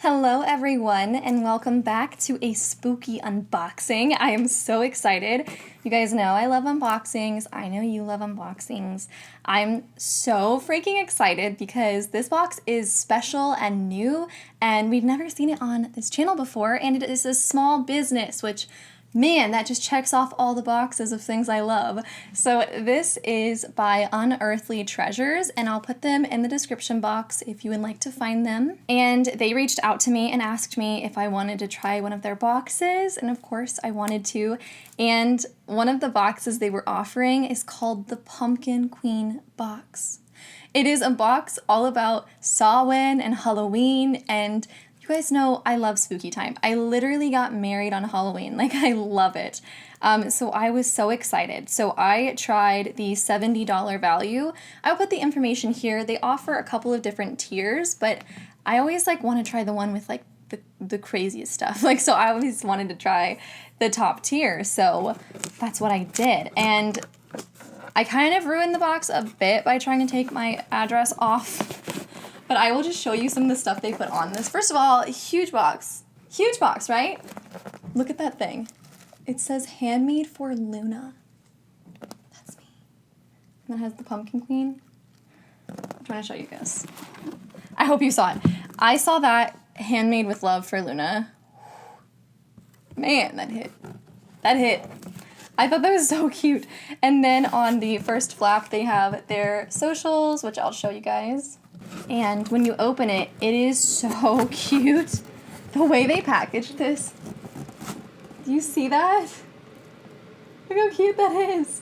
Hello everyone and welcome back to a spooky unboxing. I am so excited. You guys know I love unboxings. I know you love unboxings. I'm so freaking excited because this box is special and new and we've never seen it on this channel before, and it is a small business, which man, that just checks off all the boxes of things I love. So this is by Unearthly Treasures, and I'll put them in the description box if you would like to find them. And they reached out to me and asked me if I wanted to try one of their boxes, and of course I wanted to. And one of the boxes they were offering is called the Pumpkin Queen box. It is a box all about Samhain and Halloween, and you guys know I love spooky time. I literally got married on Halloween. Like, I love it. So I was so excited. So I tried the $70 value. I'll put the information here. They offer a couple of different tiers, but I always want to try the one with the craziest stuff. So I always wanted to try the top tier. So that's what I did. And I kind of ruined the box a bit by trying to take my address off. But I will just show you some of the stuff they put on this. First of all, huge box. Huge box, right? Look at that thing. It says handmade for Luna. That's me. And it has the Pumpkin Queen. I'm trying to show you guys. I hope you saw it. I saw that handmade with love for Luna. Man, that hit. That hit. I thought that was so cute. And then on the first flap, they have their socials, which I'll show you guys. And when you open it, it is so cute. The way they packaged this. Do you see that? Look how cute that is.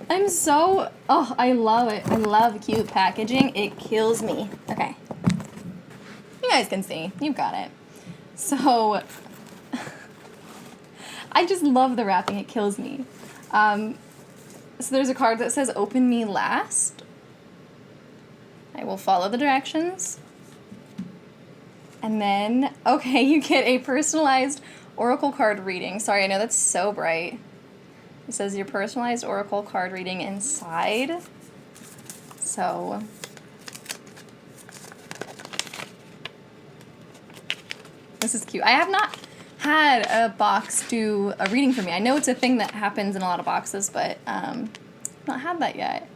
I love it. I love cute packaging. It kills me. Okay. You guys can see. You've got it. So, I just love the wrapping. It kills me. So there's a card that says, "Open me last." I will follow the directions. And then, okay, you get a personalized oracle card reading. Sorry, I know that's so bright. It says your personalized oracle card reading inside. So, this is cute. I have not had a box do a reading for me. I know it's a thing that happens in a lot of boxes, but not had that yet.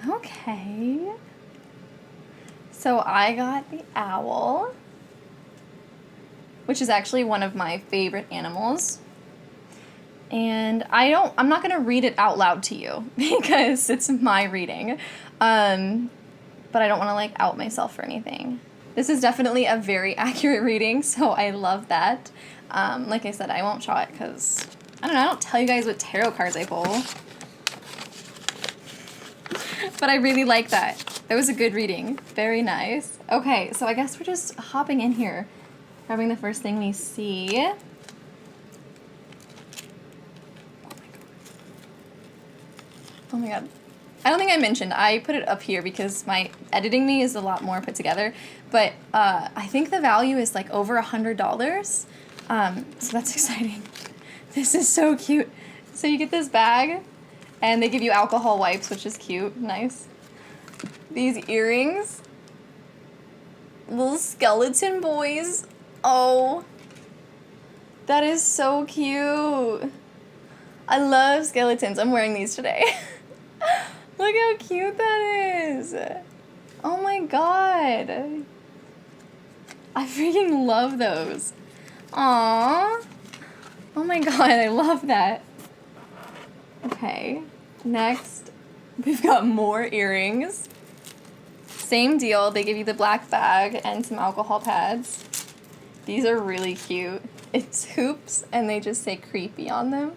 Okay. So I got the owl, which is actually one of my favorite animals. And I'm not going to read it out loud to you because it's my reading. But I don't want to out myself for anything. This is definitely a very accurate reading, so I love that. Like I said, I won't show it because, I don't tell you guys what tarot cards I pull. But I really like that. That was a good reading. Very nice. Okay, so I guess we're just hopping in here, grabbing the first thing we see. Oh my god. I don't think I mentioned, I put it up here because my editing me is a lot more put together, but I think the value is over $100. So that's exciting. This is so cute. So you get this bag, and they give you alcohol wipes, which is cute. Nice. These earrings. Little skeleton boys. Oh. That is so cute. I love skeletons. I'm wearing these today. Look how cute that is. Oh my god. I freaking love those. Aww. Oh my god, I love that. Okay. Next, we've got more earrings. Same deal, they give you the black bag and some alcohol pads. These are really cute. It's hoops and they just say creepy on them,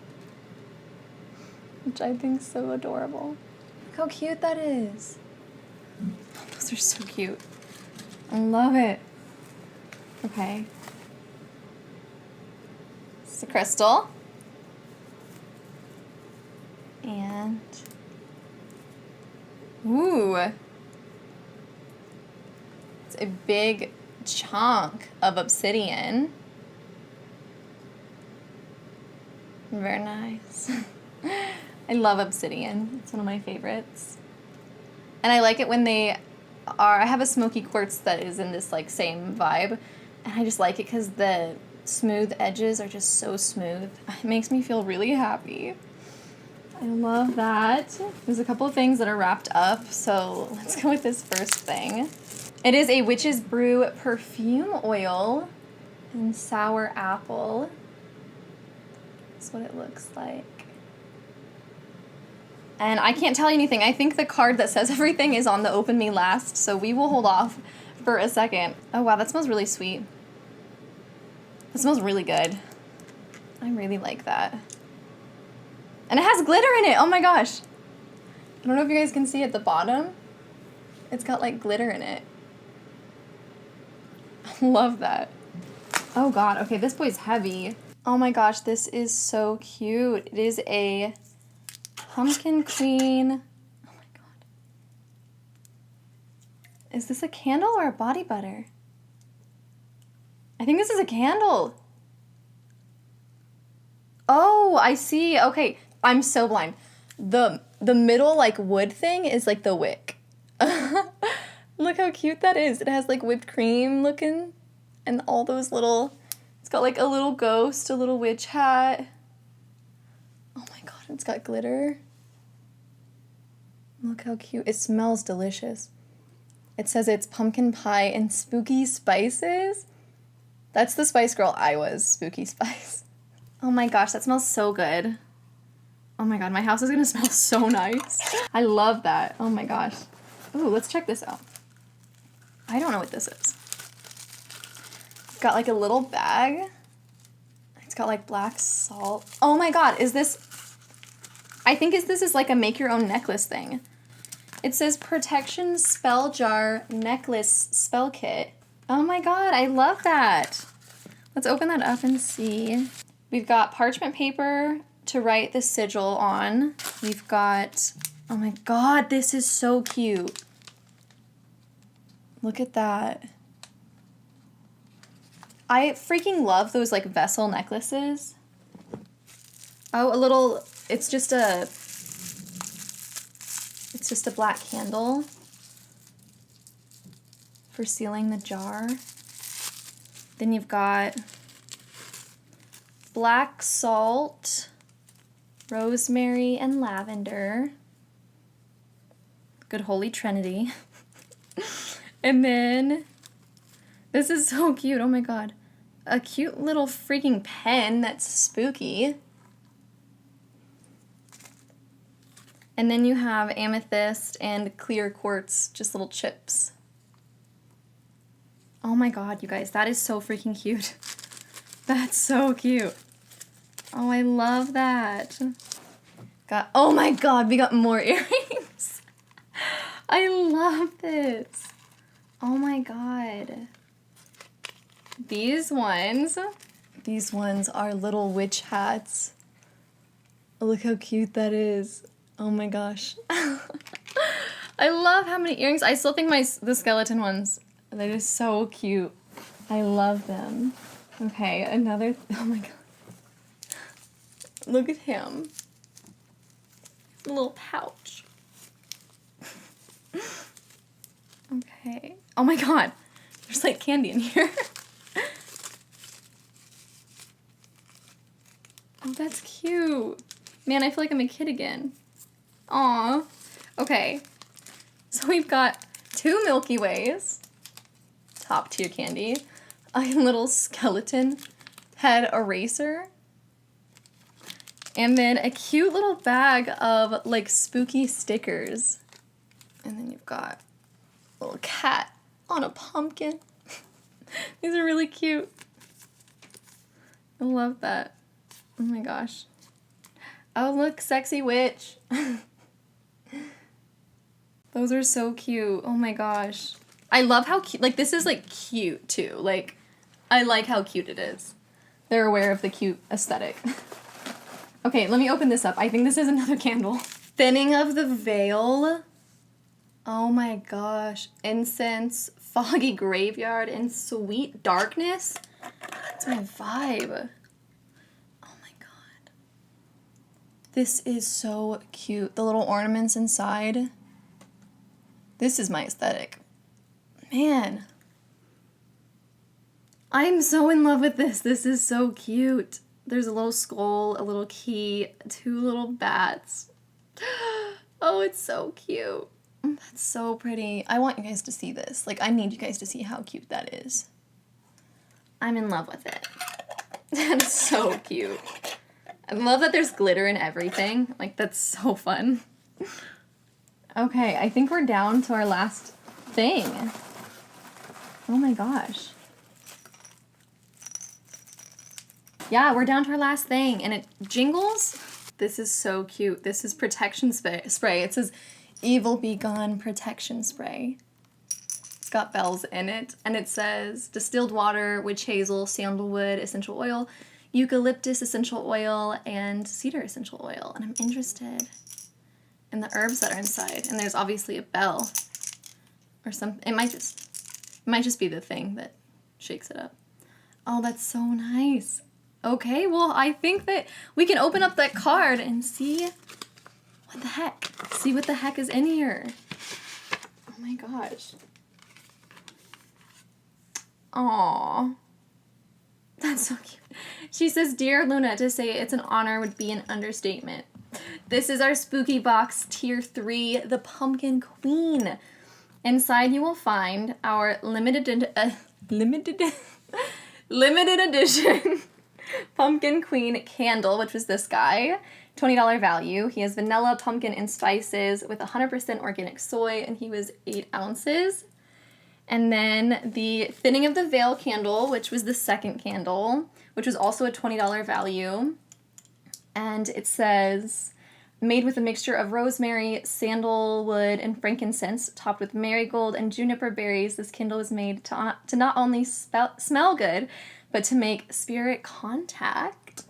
which I think is so adorable. Look how cute that is. Oh, those are so cute. I love it. Okay. It's a crystal. And, ooh, it's a big chunk of obsidian. Very nice. I love obsidian. It's one of my favorites. And I like it when they I have a smoky quartz that is in this like same vibe, and I just like it because the smooth edges are just so smooth. It makes me feel really happy. I love that. There's a couple of things that are wrapped up, so let's go with this first thing. It is a Witch's Brew perfume oil in sour apple. That's what it looks like. And I can't tell you anything. I think the card that says everything is on the Open Me Last, so we will hold off for a second. Oh wow, that smells really sweet. That smells really good. I really like that. And it has glitter in it! Oh my gosh! I don't know if you guys can see at the bottom. It's got like glitter in it. I love that. Oh god, okay, this boy's heavy. Oh my gosh, this is so cute. It is a pumpkin queen. Oh my god. Is this a candle or a body butter? I think this is a candle. Oh, I see. Okay, I'm so blind. The middle like wood thing is like the wick. Look how cute that is. It has like whipped cream looking and all those little, it's got like a little ghost, a little witch hat. Oh my god, it's got glitter. Look how cute. It smells delicious. It says it's pumpkin pie and spooky spices. That's the Spice Girl I was, Spooky Spice. Oh my gosh, that smells so good. Oh my god, my house is gonna smell so nice. I love that. Oh my gosh. Ooh, let's check this out. I don't know what this is. It's got like a little bag. It's got like black salt. Oh my god, is this... I think this is like a make your own necklace thing. It says Protection Spell Jar Necklace Spell Kit. Oh my god, I love that. Let's open that up and see. We've got parchment paper to write the sigil on. We've got, oh my god, this is so cute. Look at that. I freaking love those like vessel necklaces. Oh, a little, it's just a black candle for sealing the jar. Then you've got black salt, rosemary, and lavender. Good Holy Trinity. And then, this is so cute, oh my god. A cute little freaking pen that's spooky. And then you have amethyst and clear quartz, just little chips. Oh my god, you guys, that is so freaking cute. That's so cute. Oh, I love that. Oh my god, we got more earrings. I love this. Oh my god. These ones are little witch hats. Look how cute that is. Oh my gosh. I love how many earrings. I still think the skeleton ones, they're just so cute. I love them. Okay, another, oh my god. Look at him. A little pouch. Okay. Oh my god. There's like candy in here. Oh, that's cute. Man, I feel like I'm a kid again. Aw. Okay. So we've got 2 Milky Ways. Top tier candy. A little skeleton head eraser. And then a cute little bag of like spooky stickers. And then you've got a little cat on a pumpkin. These are really cute. I love that. Oh my gosh. Oh look, sexy witch. Those are so cute. Oh my gosh. I love how cute, like this is like cute too. Like, I like how cute it is. They're aware of the cute aesthetic. Okay, let me open this up. I think this is another candle. Thinning of the Veil. Oh my gosh. Incense, Foggy Graveyard, and Sweet Darkness. That's my vibe. Oh my god. This is so cute. The little ornaments inside. This is my aesthetic. Man. I'm so in love with this. This is so cute. There's a little skull, a little key, 2 little bats. Oh, it's so cute. That's so pretty. I want you guys to see this. Like, I need you guys to see how cute that is. I'm in love with it. That's so cute. I love that there's glitter in everything. Like, that's so fun. Okay, I think we're down to our last thing. Oh my gosh. Yeah, we're down to our last thing, and it jingles. This is so cute. This is protection spray. It says, Evil Be Gone Protection Spray. It's got bells in it, and it says, distilled water, witch hazel, sandalwood essential oil, eucalyptus essential oil, and cedar essential oil. And I'm interested in the herbs that are inside. And there's obviously a bell or something. It might just be the thing that shakes it up. Oh, that's so nice. Okay, well, I think that we can open up that card and see what the heck. See what the heck is in here. Oh my gosh. Aww. That's so cute. She says, Dear Luna, to say it's an honor would be an understatement. This is our spooky box tier 3, the Pumpkin Queen. Inside you will find our limited edition Pumpkin Queen candle, which was this guy. $20 value. He has vanilla, pumpkin, and spices with 100% organic soy, and he was 8 ounces. And then the Thinning of the Veil candle, which was the second candle, which was also a $20 value. And it says, made with a mixture of rosemary, sandalwood, and frankincense, topped with marigold and juniper berries, this candle was made to not only smell good, but to make spirit contact.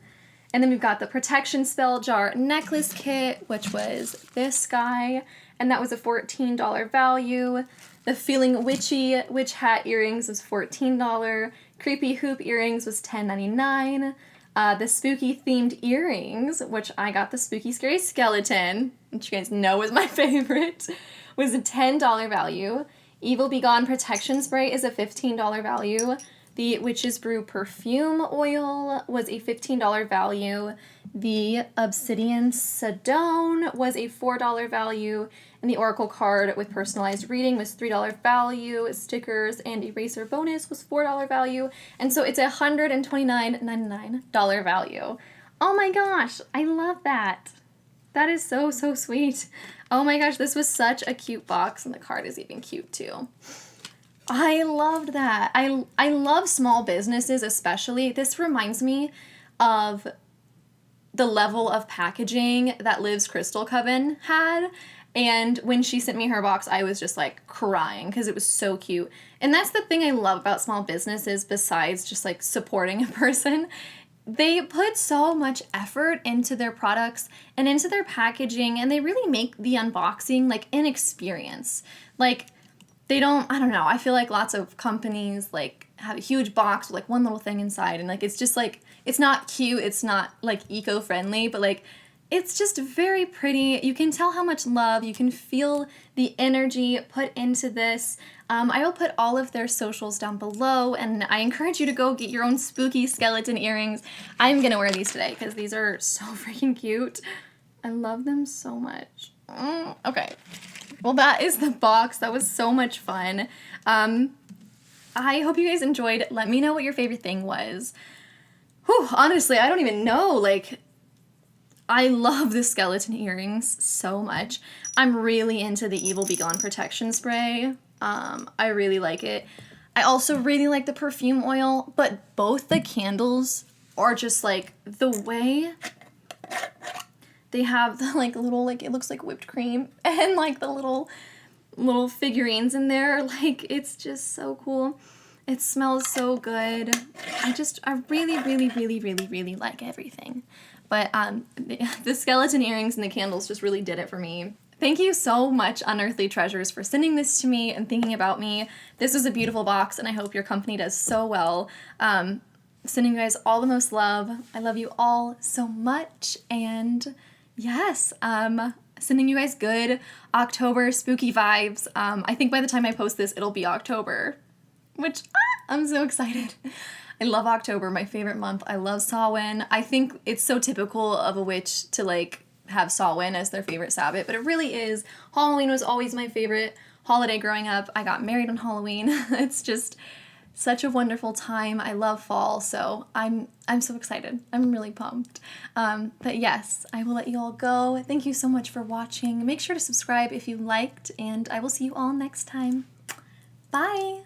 And then we've got the Protection Spell Jar Necklace Kit, which was this guy, and that was a $14 value. The Feeling Witchy Witch Hat Earrings was $14. Creepy Hoop Earrings was $10.99. The Spooky Themed Earrings, which I got the Spooky Scary Skeleton, which you guys know is my favorite, was a $10 value. Evil Be Gone Protection Spray is a $15 value. The Witch's Brew Perfume Oil was a $15 value. The Obsidian Sedone was a $4 value. And the Oracle card with personalized reading was $3 value. Stickers and eraser bonus was $4 value. And so it's a $129.99 value. Oh my gosh, I love that. That is so, so sweet. Oh my gosh, this was such a cute box, and the card is even cute too. I loved that. I love small businesses especially. This reminds me of the level of packaging that Liv's Crystal Coven had. And when she sent me her box, I was just like crying because it was so cute. And that's the thing I love about small businesses besides just like supporting a person. They put so much effort into their products and into their packaging, and they really make the unboxing like an experience. Like, they don't, I don't know, I feel like lots of companies, like, have a huge box with, like, one little thing inside, and, like, it's just, like, it's not cute, it's not, like, eco-friendly, but, like, it's just very pretty. You can tell how much love, you can feel the energy put into this. I will put all of their socials down below, and I encourage you to go get your own spooky skeleton earrings. I'm gonna wear these today, because these are so freaking cute. I love them so much. Okay. Well, that is the box. That was so much fun. I hope you guys enjoyed. Let me know what your favorite thing was. Whew, honestly, I don't even know. Like, I love the skeleton earrings so much. I'm really into the Evil Be Gone protection spray. I really like it. I also really like the perfume oil, but both the candles are just like the way they have the like little, like, it looks like whipped cream and like the little figurines in there. Like, it's just so cool. It smells so good. I really, really, really, really, really like everything. But the skeleton earrings and the candles just really did it for me. Thank you so much, Unearthly Treasures, for sending this to me and thinking about me. This was a beautiful box, and I hope your company does so well. Sending you guys all the most love. I love you all so much, and yes, sending you guys good October spooky vibes. I think by the time I post this, it'll be October, which I'm so excited. I love October, my favorite month. I love Samhain. I think it's so typical of a witch to like have Samhain as their favorite Sabbath, but it really is. Halloween was always my favorite holiday growing up. I got married on Halloween. It's just such a wonderful time. I love fall, so I'm so excited. I'm really pumped. But yes, I will let you all go. Thank you so much for watching. Make sure to subscribe if you liked, and I will see you all next time. Bye!